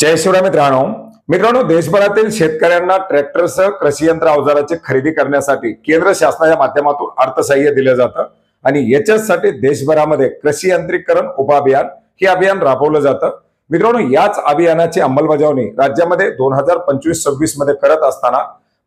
जय शिवराय मित्रांनो. देशभरातील शेतकऱ्यांना ट्रॅक्टरसह कृषी यंत्र अवजाराची खरेदी करण्यासाठी केंद्र शासनाच्या माध्यमातून अर्थसहाय्य दिलं जातं आणि याच्यासाठी देशभरामध्ये कृषी यांत्रिकरण उपअभियान हे अभियान राबवलं जातं. मित्रांनो, याच अभियानाची अंमलबजावणी राज्यामध्ये 2025-26 मध्ये करत असताना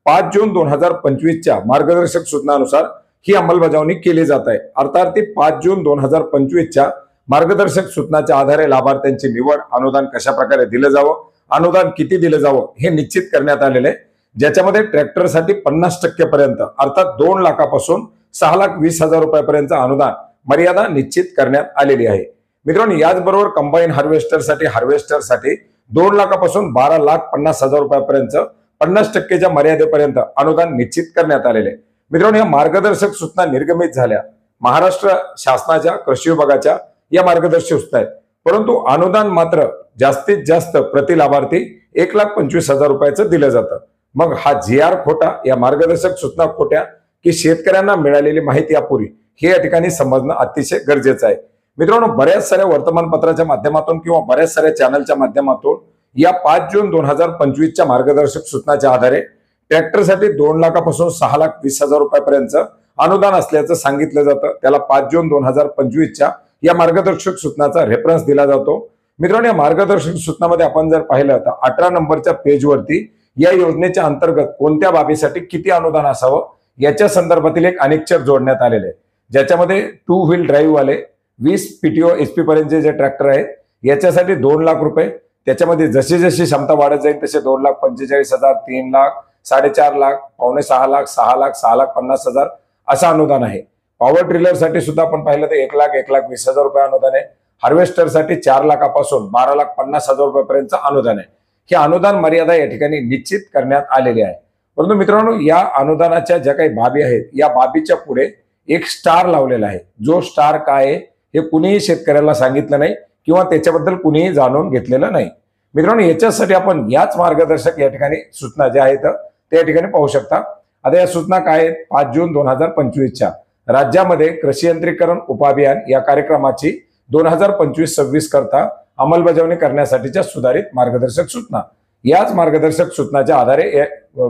5 जून 2025च्या मार्गदर्शक सूचनानुसार ही अंमलबजावणी केली जात आहे. अर्थात ती 5 जून 2025च्या मार्गदर्शक सूचनाच्या आधारे लाभार्थ्यांची निवड, अनुदान कशा प्रकारे दिलं जावं, अनुदान किती दिलं जावं हे निश्चित करण्यात आलेले आहे. ज्याच्यामध्ये ट्रॅक्टरसाठी 50% पर्यंत अर्थात 2 लाखापासून 6,20,000 रुपयापर्यंत अनुदान मर्यादा निश्चित करण्यात आलेली आहे. मित्रांनो, याचबरोबर कंबाईन हार्वेस्टरसाठी 2 लाखापासून 12,50,000 रुपयापर्यंत 50%च्या मर्यादेपर्यंत अनुदान निश्चित करण्यात आलेले आहे. मित्रांनो, या मार्गदर्शक सूचना निर्गमित झाल्या महाराष्ट्र शासनाच्या कृषी विभागाच्या या मार्गदर्शक सूचना आहेत, परंतु अनुदान मात्र जास्तीत जास्त प्रति लाभार्थी 1,25,000 रुपयाचं दिलं जातं. मग हा GR खोटा, या मार्गदर्शक सूचना खोट्या की शेतकऱ्यांना मिळालेली माहिती अपुरी हे या ठिकाणी समजणं अतिशय गरजेचं आहे. मित्रांनो, बऱ्याच साऱ्या वर्तमानपत्राच्या माध्यमातून किंवा बऱ्याच साऱ्या चॅनलच्या माध्यमातून या 5 जून 2025च्या मार्गदर्शक सूचनाच्या आधारे ट्रॅक्टरसाठी 2 लाखापासून 6,20,000 रुपयापर्यंत अनुदान असल्याचं सांगितलं जातं. त्याला 5 जून 2025च्या या मार्गदर्शक सूचनाचा रेफरन्स दिला जातो. मित्रांनो, या मार्गदर्शक सूचनामध्ये आपण जर पाहिलं तर 18 नंबरच्या पेजवरती या योजनेच्या अंतर्गत कोणत्या बाबीसाठी किती अनुदान असावं याच्या संदर्भातील एक अनेक्षर जोडण्यात आलेले आहे. ज्याच्यामध्ये 2 व्हील ड्राईव्ह वाले 20 PTO HP पर्यंतचे जे ट्रॅक्टर आहेत याच्यासाठी 2 लाख रुपये, त्याच्यामध्ये जशी जशी क्षमता वाढत जाईल तसे 2,45,000, 3 लाख, 4.5 लाख, 5.5 लाख, 6 लाख, 6,50,000 असं अनुदान आहे. पॉवर ट्रिलर साठी सुद्धा आपण पाहिलं तर 1 लाख, 1,20,000 रुपये अनुदान आहे. हार्वेस्टरसाठी 4 लाखापासून 12,50,000 रुपयापर्यंत अनुदान आहे. ही अनुदान मर्यादा या ठिकाणी निश्चित करण्यात आलेली आहे. परंतु मित्रांनो, या अनुदानाच्या ज्या काही बाबी आहेत या बाबीच्या पुढे एक स्टार लावलेला आहे. जो स्टार काय आहे हे कुणीही शेतकऱ्याला सांगितलं नाही किंवा त्याच्याबद्दल कुणीही जाणून घेतलेलं नाही. मित्रांनो, याच्यासाठी आपण याच मार्गदर्शक या ठिकाणी सूचना ज्या आहेत त्या या ठिकाणी पाहू शकता. आता या सूचना काय आहेत? 5 जून 2025च्या राज्यामध्ये कृषी यंत्रीकरण उपअभियान या कार्यक्रमाची 2025-26 करता अंमलबजावणी करण्यासाठीच्या सुधारित मार्गदर्शक सूचना. याच मार्गदर्शक सूचनाच्या आधारे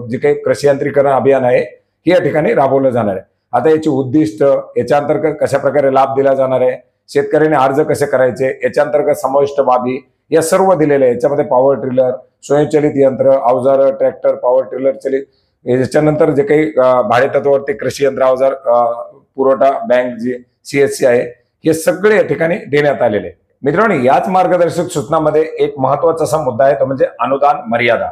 जे काही कृषी यंत्रीकरण अभियान आहे हे या ठिकाणी राबवलं जाणार आहे. आता याची उद्दिष्ट, याच्या अंतर्गत कशा प्रकारे लाभ दिला जाणार आहे, शेतकऱ्यांनी अर्ज कसे करायचे, याच्या अंतर्गत समाविष्ट बाबी या सर्व दिलेल्या आहे. याच्यामध्ये पॉवर ट्रिलर, स्वयंचलित यंत्र, अवजार, ट्रॅक्टर, पॉवर ट्रिलर चलित, याच्यानंतर जे काही भाडेतत्वावरती कृषी यंत्र अवजार पुरवठा बँक जी CSC आहे हे सगळे या ठिकाणी देण्यात आलेले. मित्रांनो, याच मार्गदर्शक सूचनामध्ये एक महत्वाचा असा मुद्दा आहे तो म्हणजे अनुदान मर्यादा.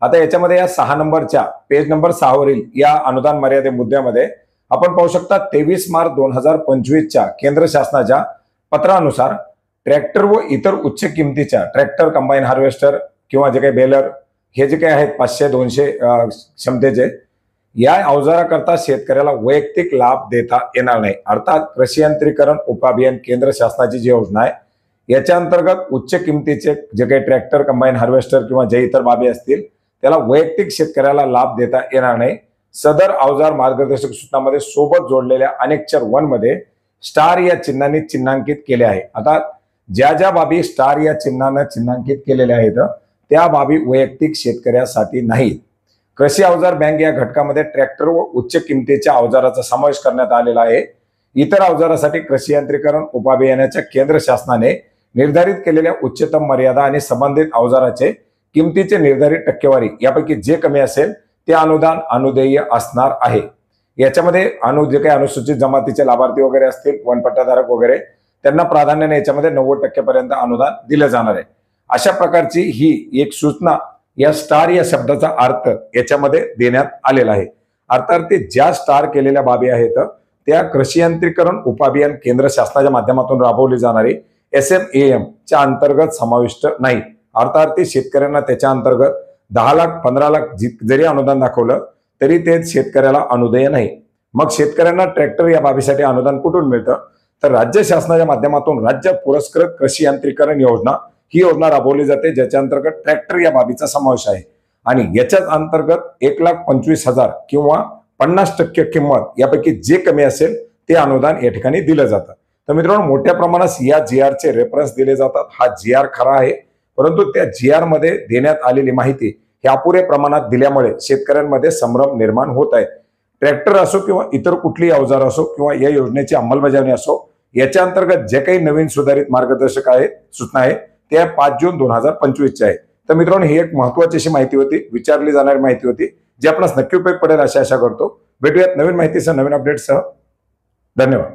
आता याच्यामध्ये या 6 नंबरच्या पेज नंबर 6 वरील या अनुदान मर्यादे मुद्द्यामध्ये आपण पाहू शकता 23 मार्च 2025च्या केंद्र शासनाच्या पत्रानुसार ट्रॅक्टर व इतर उच्च किमतीच्या ट्रॅक्टर, कंबाईन हार्वेस्टर किंवा जे काही बेलर हे जे काही आहेत 500-200 क्षमतेचे या अवजाराकरता शेतकऱ्याला वैयक्तिक लाभ देता येणार नाही. अर्थात कृषी यंत्रीकरण उपअभियान केंद्र शासनाची जी योजना आहे याच्या अंतर्गत उच्च किमतीचे जे काही ट्रॅक्टर, कंबाईन हार्वेस्टर किंवा जे इतर बाबी असतील त्याला वैयक्तिक शेतकऱ्याला लाभ देता येणार नाही. सदर अवजार मार्गदर्शक सूचनामध्ये सोबत जोडलेल्या अनेक्षर 1 मध्ये स्टार या चिन्हांनी चिन्हांकित केले आहे. आता ज्या ज्या बाबी स्टार या चिन्हानं चिन्हांकित केलेल्या आहेत त्या बाबी वैयक्तिक शेतकऱ्यासाठी नाहीत. कृषी अवजार बँक या घटकामध्ये ट्रॅक्टर व उच्च किमतीच्या अवजाराचा समावेश करण्यात आलेला आहे. इतर अवजारासाठी कृषी यंत्रीकरण उपअभियानाच्या केंद्र शासनाने निर्धारित केलेल्या उच्चतम मर्यादा आणि संबंधित अवजाराचे किमतीचे निर्धारित टक्केवारी यापैकी जे कमी असेल ते अनुदान अनुदेय असणार आहे. याच्यामध्ये जे काही अनुसूचित जमातीचे लाभार्थी वगैरे असतील, वनपट्टाधारक वगैरे, त्यांना प्राधान्याने याच्यामध्ये 90% पर्यंत अनुदान दिलं जाणार आहे. अशा प्रकारची ही एक सूचना या स्टार या शब्दाचा अर्थ याच्यामध्ये देण्यात आलेला आहे. अर्थात ते ज्या स्टार केलेल्या बाबी आहेत त्या कृषी यंत्रीकरण उपअभियान केंद्र शासनाच्या माध्यमातून राबवली जाणारी SMAM च्या अंतर्गत समाविष्ट नाही. अर्थात ते शेतकऱ्यांना त्याच्या अंतर्गत 10 लाख, 15 लाख जरी अनुदान दाखवलं तरी ते शेतकऱ्याला अनुदेय नाही. मग शेतकऱ्यांना ट्रॅक्टर या बाबीसाठी अनुदान कुठून मिळतं? तर राज्य शासनाच्या माध्यमातून राज्य पुरस्कृत कृषी यंत्रीकरण योजना ही योजना राबवली जाते, ज्याच्या अंतर्गत ट्रॅक्टर या बाबीचा समावेश आहे आणि याच्याच अंतर्गत 1,25,000 किंवा 50% किंमत यापैकी जे कमी असेल ते अनुदान या ठिकाणी दिलं जातं. तर मित्रांनो, मोठ्या प्रमाणात या GR चे रेफरन्स दिले जातात. हा GR खरा आहे, परंतु त्या GR मध्ये देण्यात आलेली माहिती ही अपुऱ्या प्रमाणात दिल्यामुळे शेतकऱ्यांमध्ये संभ्रम निर्माण होत आहे. ट्रॅक्टर असो किंवा इतर कुठलीही अवजार असो किंवा या योजनेची अंमलबजावणी असो, याच्या अंतर्गत जे काही नवीन सुधारित मार्गदर्शक आहेत, सूचना आहेत, त्या 5 जून 2025 च्या आहेत. तर मित्रांनो, ही एक महत्त्वाची अशी माहिती होती, विचारली जाणारी माहिती होती, जी आपणास नक्की उपयोग पडेल अशी आशा करतो. भेटूयात नवीन माहितीसह, नवीन अपडेटसह. धन्यवाद.